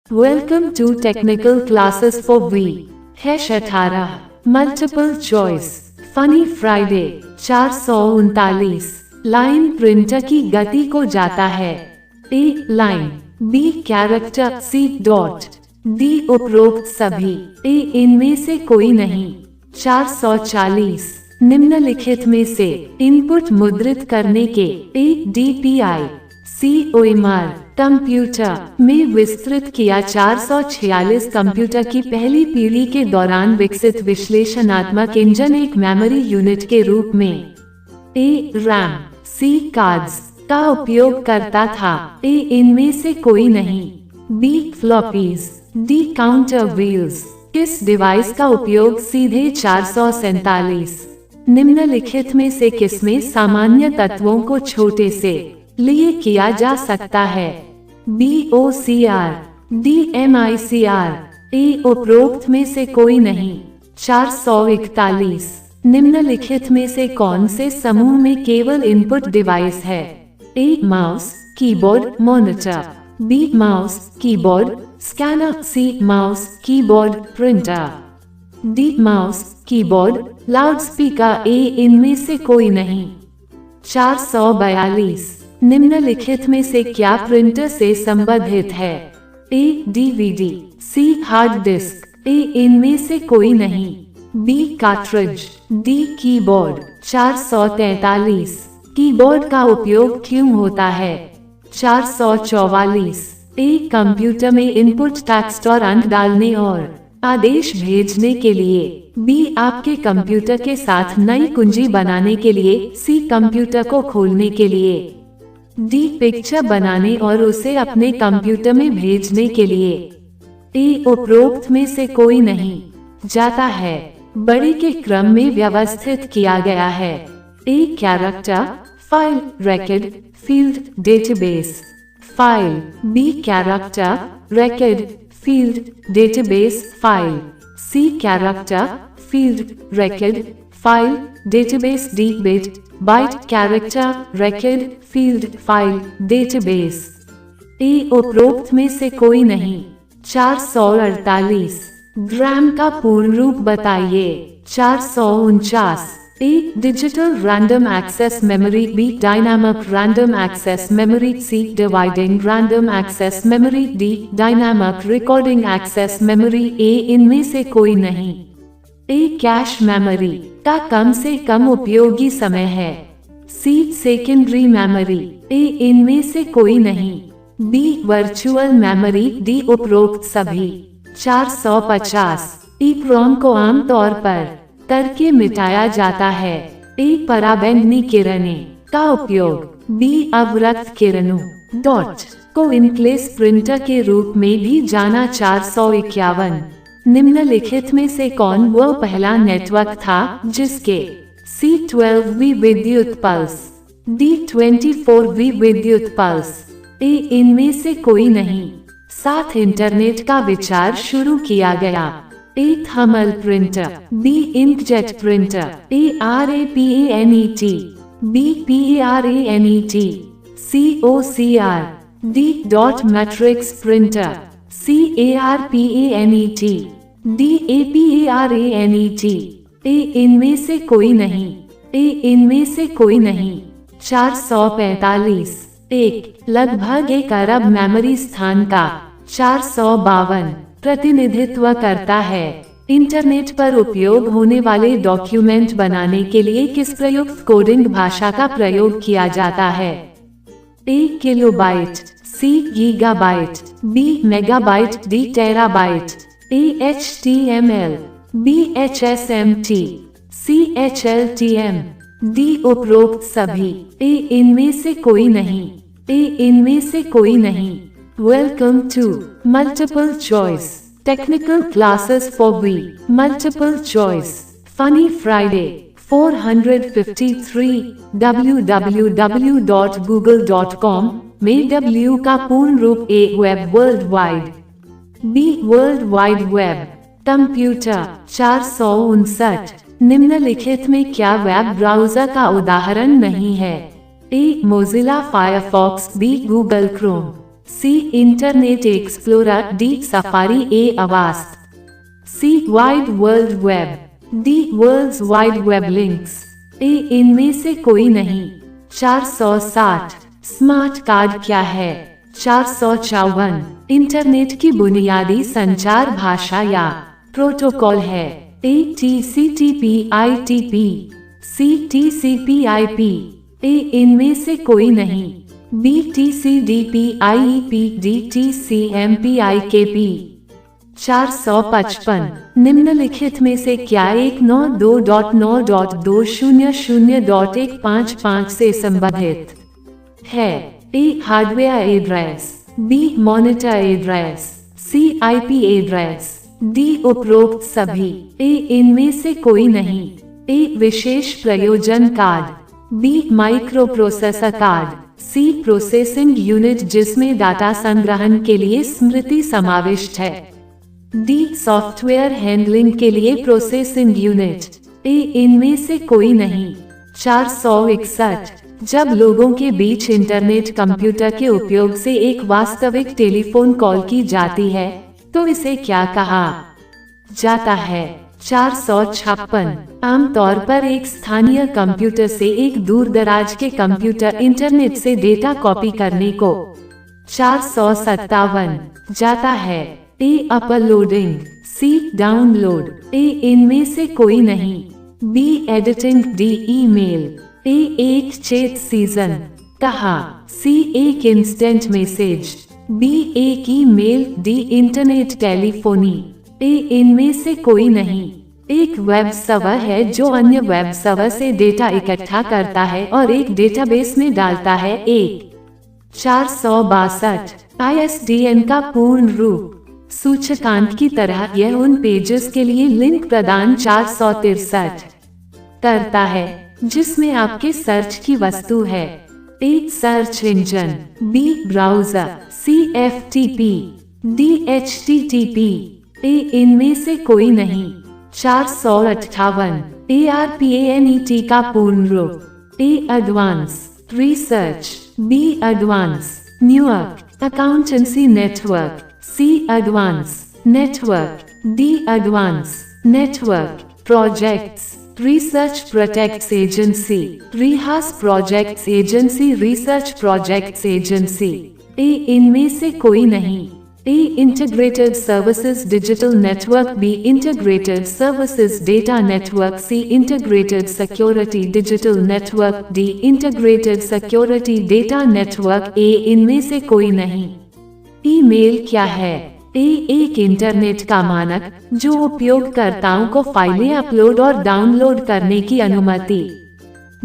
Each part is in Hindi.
Welcome to technical classes for we. Hash 18 multiple choice funny Friday 439 line printer की गति को जाता है। A line, B character, C dot, D उपरोक्त सभी, ए इनमें से कोई नहीं। 440 निम्नलिखित में से इनपुट मुद्रित करने के ए डीपीआई, सी ओएमआर कंप्यूटर में विस्तृत किया। 446 कंप्यूटर की पहली पीढ़ी के दौरान विकसित विश्लेषणात्मक इंजन एक मेमोरी यूनिट के रूप में ए रैम, सी कार्ड्स का उपयोग करता था। ए इनमें से कोई नहीं। B floppies, D counter wheels. किस डिवाइस का उपयोग सीधे 447 निम्नलिखित में से किसमें सामान्य तत्वों को छोटे से लिए किया जा सकता है? बी OCR, डी MICR, ए उपरोक्त में से कोई नहीं। 441 निम्नलिखित में से कौन से समूह में केवल इनपुट डिवाइस है? A mouse, keyboard, monitor, B mouse, keyboard, scanner, C mouse, keyboard, printer, D mouse, keyboard, loudspeaker, A इनमें से कोई नहीं। 442 निम्नलिखित में से क्या प्रिंटर से संबंधित है? A DVD, C hard disk, A इनमें से कोई नहीं। B cartridge, D keyboard. 443 keyboard का उपयोग क्यों होता है? 444 ए कंप्यूटर में इनपुट टेक्स्ट और अंक डालने और आदेश भेजने के लिए, बी आपके कंप्यूटर के साथ नई कुंजी बनाने के लिए, सी कंप्यूटर को खोलने के लिए, डी पिक्चर बनाने और उसे अपने कंप्यूटर में भेजने के लिए। ए उपरोक्त में से कोई नहीं। जाता है बड़े के क्रम में व्यवस्थित किया गया है। A character, file, record, field, database, file, B character, record, field, database, file, C character, field, record, file, database, D bit, byte, character, record, field, file, database. A उपरोक्त में से कोई नहीं। 448 ग्राम का पूर्ण रूप बताइए। 449 A digital random access memory, B dynamic random access memory, C dividing random access memory, D dynamic recording access memory, A इनमें से कोई नहीं। ए कैश मेमोरी का कम से कम उपयोगी समय है। सी सेकेंडरी मेमोरी, ए इनमें से कोई नहीं। बी वर्चुअल मेमोरी, डी उपरोक्त सभी। 450 ईप्रोम को आमतौर पर करके मिटाया जाता है। ए पराबैंगनी किरणें का उपयोग, बी अवरक्त किरणों डॉट को इनप्लेस प्रिंटर के रूप में भी जाना। 451 निम्नलिखित में से कौन वह पहला नेटवर्क था जिसके C12V विद्युत पल्स, D24V विद्युत पल्स, ए इनमें से कोई नहीं साथ इंटरनेट का विचार शुरू किया गया? A thermal printer, B inkjet printer, A RAPANET, B PARANET, C OCR, D dot matrix printer, C ARPANET, D APARANET, A इनमें से कोई नहीं। ए इनमें से कोई नहीं। 445 एक लगभग 1 अरब मेमोरी स्थान का 452 प्रतिनिधित्व करता है। इंटरनेट पर उपयोग होने वाले डॉक्यूमेंट बनाने के लिए किस प्रयुक्त कोडिंग भाषा का प्रयोग किया जाता है? A kilobyte, C gigabyte, B megabyte, D terabyte, A HTML, B HSMT, C HLTM, D उपरोक्त सभी, ए इनमें से कोई नहीं। ए इनमें से कोई नहीं। Welcome to multiple choice technical classes for V. Multiple choice funny Friday 453 www.google.com में W का पूर्ण रूप A web world wide, B world wide web, computer. 459 निम्नलिखित में क्या वेब ब्राउज़र का उदाहरण नहीं है? A Mozilla Firefox, B Google Chrome, C Internet Explorer, D Safari, A Avast, C wide world web, D world wide web links, A इनमें से कोई नहीं। 460 स्मार्ट कार्ड क्या है? 454 इंटरनेट की बुनियादी संचार भाषा या प्रोटोकॉल है। ए TCP/IP, सी TCP/IP, ए इनमें से कोई नहीं। B TCP/IP, D TCP/IKP। 455 निम्नलिखित में से क्या 192.9.200.155 से संबंधित है? A hardware address, B monitor address, C IP address, D उपरोक्त सभी। ए इनमें से कोई नहीं। ए विशेष प्रयोजन card, B micro processor card, C processing unit जिसमें डाटा संग्रहण के लिए स्मृति समाविष्ट है, डी सॉफ्टवेयर हैंडलिंग के लिए प्रोसेसिंग यूनिट। ए इनमें से कोई नहीं। 461 जब लोगों के बीच इंटरनेट कंप्यूटर के उपयोग से एक वास्तविक टेलीफोन कॉल की जाती है तो इसे क्या कहा जाता है? 456 आमतौर पर एक स्थानीय कंप्यूटर से एक दूर दराज के कंप्यूटर इंटरनेट से डेटा कॉपी करने को 457 जाता है। ए अपलोडिंग, सी डाउनलोड, ए इनमें से कोई नहीं। बी एडिटिंग, डी ईमेल, ए एक चैट सीजन कहा, सी एक इंस्टेंट मैसेज, बी एक ईमेल, डी इंटरनेट टेलीफोनी। ए इनमें से कोई नहीं। एक वेब सर्वर है जो अन्य वेब सर्वर से डेटा इकट्ठा करता है और एक डेटाबेस में डालता है। एक 462 ISDN का पूर्ण रूप सूचकांक की तरह यह उन पेजेस के लिए लिंक प्रदान 463 करता है जिसमें आपके सर्च की वस्तु है। A search engine, B browser, C FTP, D HTTP। A इनमें से कोई नहीं। 458 ARPANET का पूर्ण रूप, A advance research, B advance New York accountancy network, C advance network, D advance network projects, research projects agency, रिहास projects agency, research projects agency. A इनमें से कोई नहीं। A integrated services digital network, B integrated services data network, C integrated security digital network, D integrated security data network. A इनमें से कोई नहीं। ईमेल क्या है? ए एक इंटरनेट का मानक जो उपयोगकर्ताओं को फाइलें अपलोड और डाउनलोड करने की अनुमति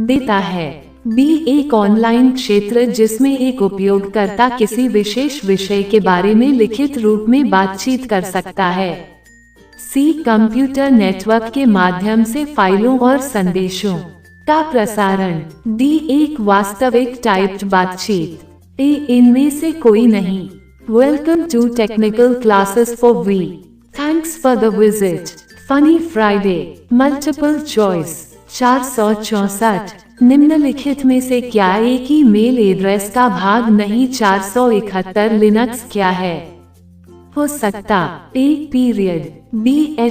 देता है। बी एक ऑनलाइन क्षेत्र जिसमें एक उपयोगकर्ता किसी विशेष विषय के बारे में लिखित रूप में बातचीत कर सकता है। सी कंप्यूटर नेटवर्क के माध्यम से फाइलों और संदेशों का प्रसारण। डी एक वास्तविक टाइप्ड बातचीत। ए इनमें से कोई नहीं। Welcome to technical classes for V. Thanks for the visit. Funny Friday. Multiple choice. 464 निम्नलिखित में से क्या एक ही मेल एड्रेस का भाग नहीं? 471 लिनक्स क्या है? हो सकता A period, B @,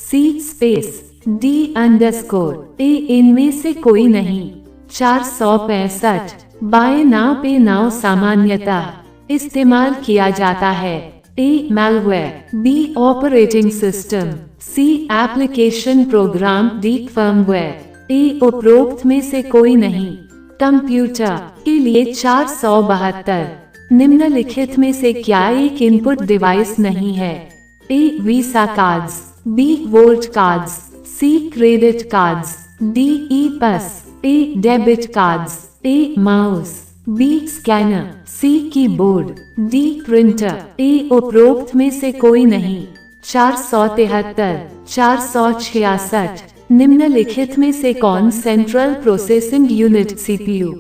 C space, D underscore. A इनमें से कोई नहीं। 465 बाय नाव पे नाव सामान्यतः इस्तेमाल किया जाता है। ए मैलवेयर, बी ऑपरेटिंग सिस्टम, सी एप्लीकेशन प्रोग्राम, डी फर्मवेयर। ए उपरोक्त में से कोई नहीं। कंप्यूटर के लिए 472 निम्नलिखित में से क्या एक इनपुट डिवाइस नहीं है? A visa cards, B volt cards, C credit cards, D E pass. A debit cards, A mouse, B scanner, C keyboard, D printer. A उपरोक्त में से कोई नहीं। 473 466 निम्नलिखित में से कौन सेंट्रल प्रोसेसिंग यूनिट CPU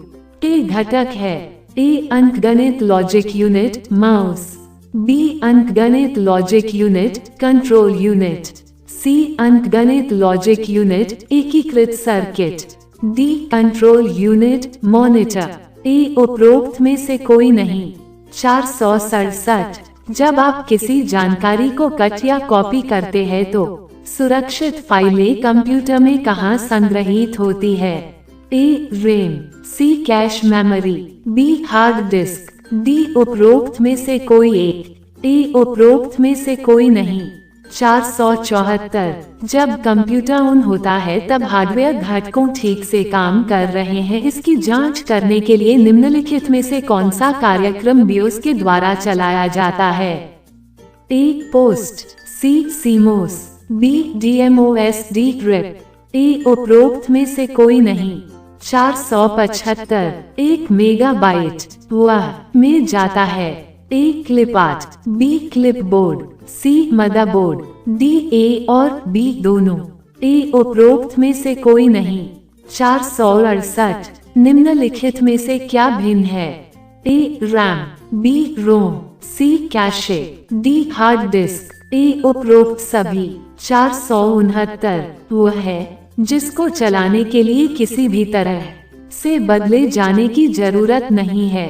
के घटक है? ए अंकगणित लॉजिक यूनिट माउस, बी अंकगणित logic unit control unit, C अंकगणित लॉजिक यूनिट एकीकृत circuit, D control unit monitor. A उपरोक्त में से कोई नहीं। 467 जब आप किसी जानकारी को कट या कॉपी करते हैं तो सुरक्षित फाइलें कंप्यूटर में कहाँ संग्रहित होती है? A RAM, C cache memory, B hard disk, D उपरोक्त में से कोई एक। ए उपरोक्त में से कोई नहीं। 474 जब कंप्यूटर ऑन होता है तब हार्डवेयर घटकों ठीक से काम कर रहे हैं, इसकी जांच करने के लिए निम्नलिखित में से कौन सा कार्यक्रम BIOS के द्वारा चलाया जाता है? ए पोस्ट, सी सीमोस, बी DMOS डिक्रिप्ट। ए उपरोक्त में से कोई नहीं। 475 1 मेगाबाइट वह में जाता है। A clipart, B clipboard, C motherboard, D A और बी दोनों। ए उपरोक्त में से कोई नहीं। 468 निम्नलिखित में से क्या भिन्न है? A RAM, B ROM, C cache, D hard disk. ए उपरोक्त सभी। 469 वह है जिसको चलाने के लिए किसी भी तरह से बदले जाने की जरूरत नहीं है।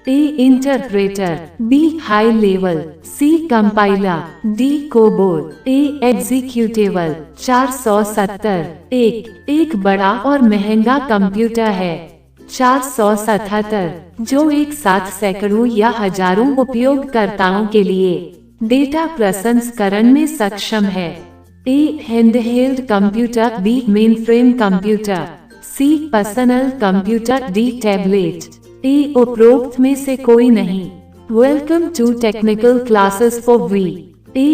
A interpreter, B high level, C compiler, D कोबोर्ड, ए एग्जीक्यूटेबल। 470 एक बड़ा और महंगा कंप्यूटर है। 477 जो एक साथ सैकड़ों या हजारों उपयोगकर्ताओं के लिए डेटा प्रसंस्करण में सक्षम है। A handheld computer, B mainframe computer, C personal computer, D tablet. A उपरोक्त में से कोई नहीं। Welcome to technical classes for V. A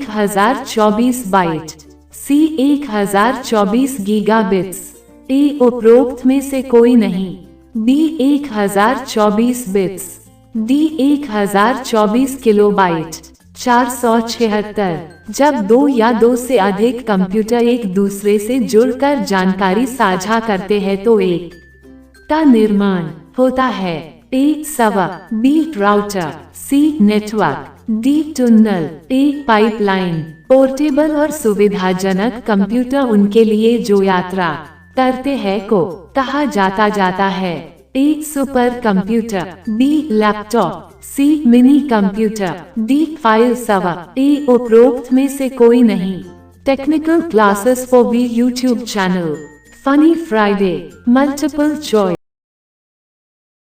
1024 byte, C 1024 gigabits. A उपरोक्त में से कोई नहीं। B 1024 bits, D 1024 kilobyte. 476 जब दो या दो से अधिक कंप्यूटर एक दूसरे से जुड़कर जानकारी साझा करते हैं तो एक का निर्माण होता है। ए सर्वर, बी राउटर, सी नेटवर्क, डी टनल। ए पाइपलाइन, पोर्टेबल और सुविधाजनक कंप्यूटर उनके लिए जो यात्रा करते हैं को कहा जाता है। A super computer, B laptop, C mini computer, D file server. A उपरोक्त में से कोई नहीं। Technical classes for V YouTube channel, funny Friday, multiple choice.